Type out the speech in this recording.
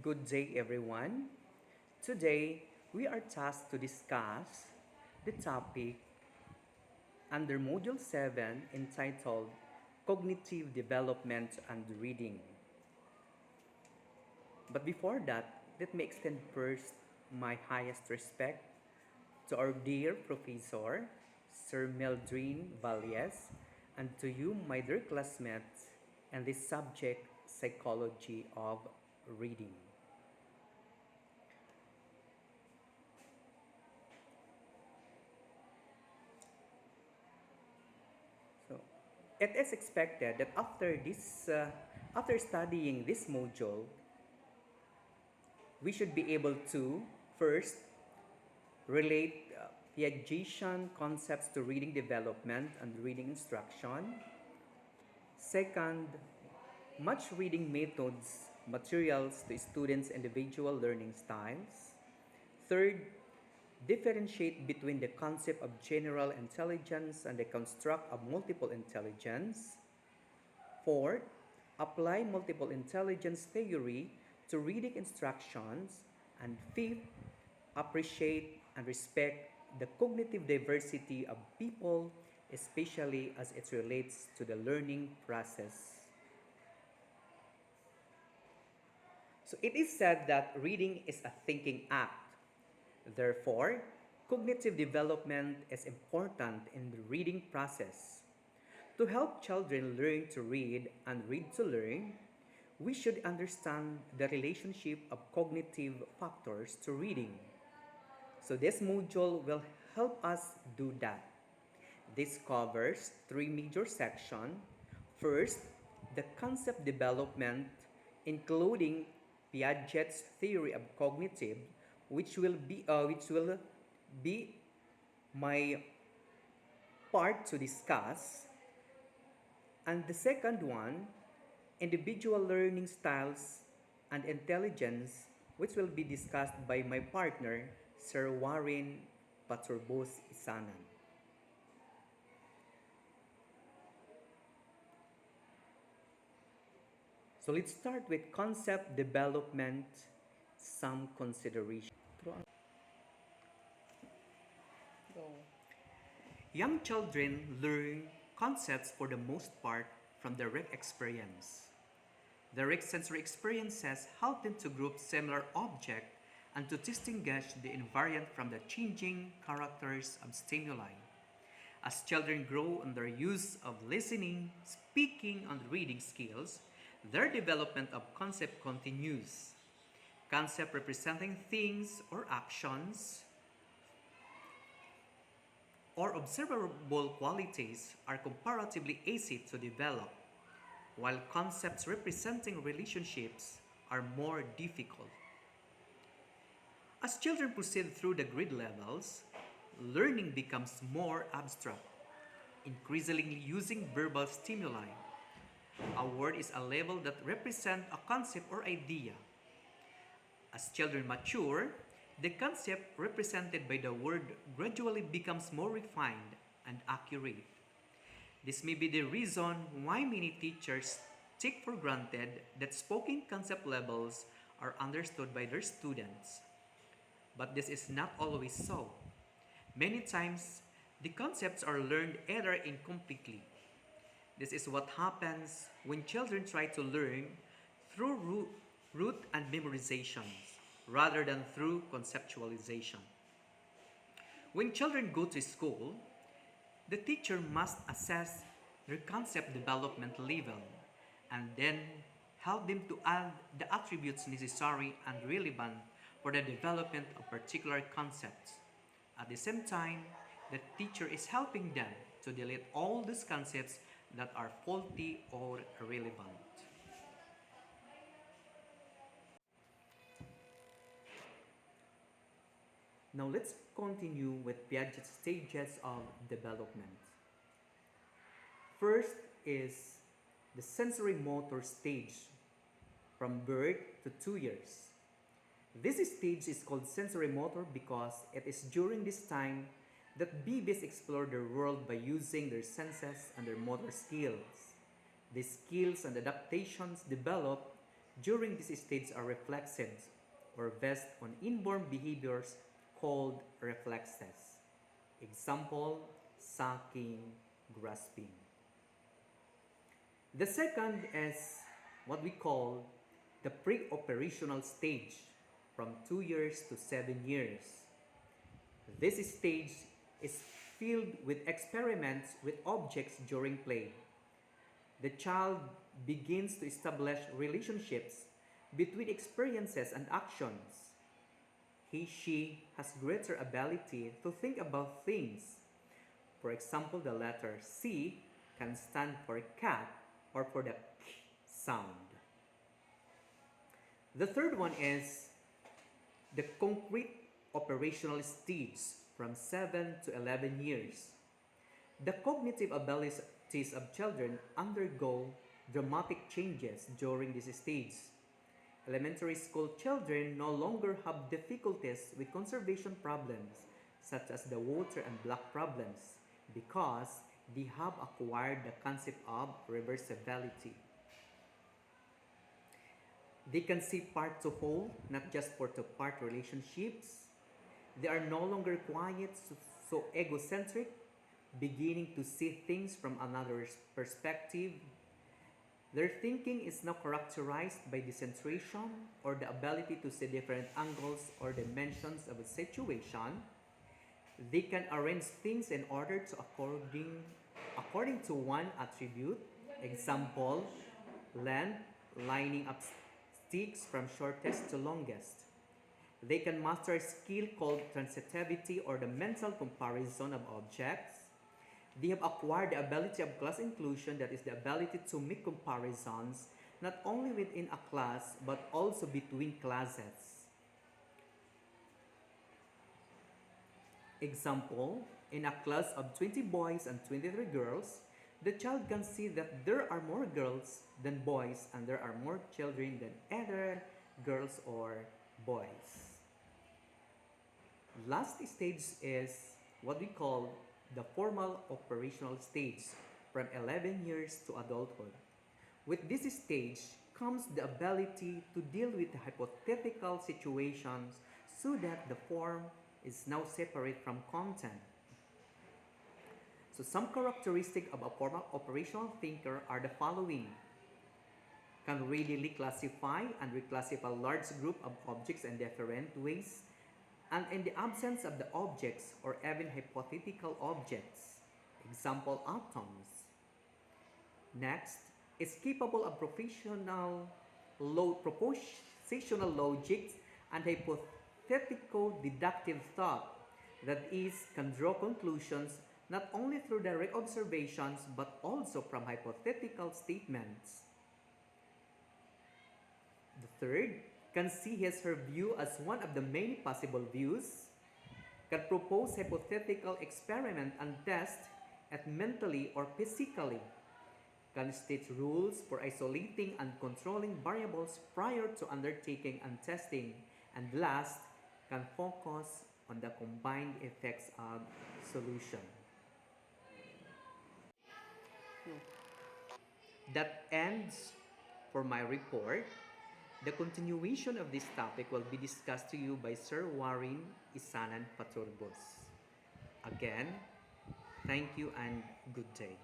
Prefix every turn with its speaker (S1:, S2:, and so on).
S1: Good day, everyone. Today, we are tasked to discuss the topic under Module 7 entitled Cognitive Development and Reading. But before that, let me extend first my highest respect to our dear Professor, Sir Meldrin Valles, and to you, my dear classmates, and this subject, Psychology of Reading. So, it is expected that after studying this module, we should be able to first relate Piagetian concepts to reading development and reading instruction. Second, match reading methods, materials to students' individual learning styles. Third, differentiate between the concept of general intelligence and the construct of multiple intelligence. Fourth, apply multiple intelligence theory to reading instructions. And fifth, appreciate and respect the cognitive diversity of people, especially as it relates to the learning process. So it is said that reading is a thinking act. Therefore, cognitive development is important in the reading process. To help children learn to read and read to learn, we should understand the relationship of cognitive factors to reading. So this module will help us do that. This covers three major sections. First, the concept development, including Piaget's theory of cognitive, which will be my part to discuss. And the second one, individual learning styles and intelligence, which will be discussed by my partner, Sir Warren Paturbos Isanan. So let's start with concept development, some consideration. Young children learn concepts for the most part from direct experience. Direct sensory experiences help them to group similar objects and to distinguish the invariant from the changing characters of stimuli. As children grow in their use of listening, speaking, and reading skills, their development of concept continues. Concept representing things or actions or observable qualities are comparatively easy to develop, while concepts representing relationships are more difficult. As children proceed through the grade levels, learning becomes more abstract, increasingly using verbal stimuli. A word is a label that represents a concept or idea. As children mature, the concept represented by the word gradually becomes more refined and accurate. This may be the reason why many teachers take for granted that spoken concept levels are understood by their students. But this is not always so. Many times, the concepts are learned either incompletely. This is what happens when children try to learn through rote and memorizations rather than through conceptualization. When children go to school, the teacher must assess their concept development level and then help them to add the attributes necessary and relevant for the development of particular concepts. At the same time, the teacher is helping them to delete all those concepts that are faulty or irrelevant. Now let's continue with Piaget's stages of development. First is the sensory motor stage from birth to 2 years. This stage is called sensory motor because it is during this time that babies explore their world by using their senses and their motor skills. These skills and adaptations develop during this stage are reflexive or based on inborn behaviors called reflexes. Example, sucking, grasping. The second is what we call the pre-operational stage from 2 years to 7 years. This stage is filled with experiments with objects during play. The child begins to establish relationships between experiences and actions. She has greater ability to think about things. For example, the letter C can stand for cat or for the k sound. The third one is the concrete operational stage from 7 to 11 years. The cognitive abilities of children undergo dramatic changes during this stage. Elementary school children no longer have difficulties with conservation problems such as the water and block problems because they have acquired the concept of reversibility. They can see part to whole, not just part to part relationships. They are no longer quiet, so egocentric, beginning to see things from another's perspective. Their thinking is now characterized by decentration or the ability to see different angles or dimensions of a situation. They can arrange things in order to according to one attribute. Example, length, lining up sticks from shortest to longest. They can master a skill called transitivity or the mental comparison of objects. They have acquired the ability of class inclusion, that is the ability to make comparisons not only within a class but also between classes. Example, in a class of 20 boys and 23 girls, the child can see that there are more girls than boys and there are more children than either girls or boys. Last stage is what we call the formal operational stage from 11 years to adulthood. With this stage comes the ability to deal with hypothetical situations so that the form is now separate from content. So some characteristics of a formal operational thinker are the following. Can readily classify and reclassify large group of objects in different ways, and in the absence of the objects or even hypothetical objects. Example, atoms. Next, is capable of propositional logic and hypothetical deductive thought, that is, can draw conclusions not only through direct observations but also from hypothetical statements. The third, can see his her view as one of the many possible views, can propose hypothetical experiment and test it mentally or physically, can state rules for isolating and controlling variables prior to undertaking and testing, and last, can focus on the combined effects of solution. That ends for my report. The continuation of this topic will be discussed to you by Sir Warren Isanan Paturbos. Again, thank you and good day.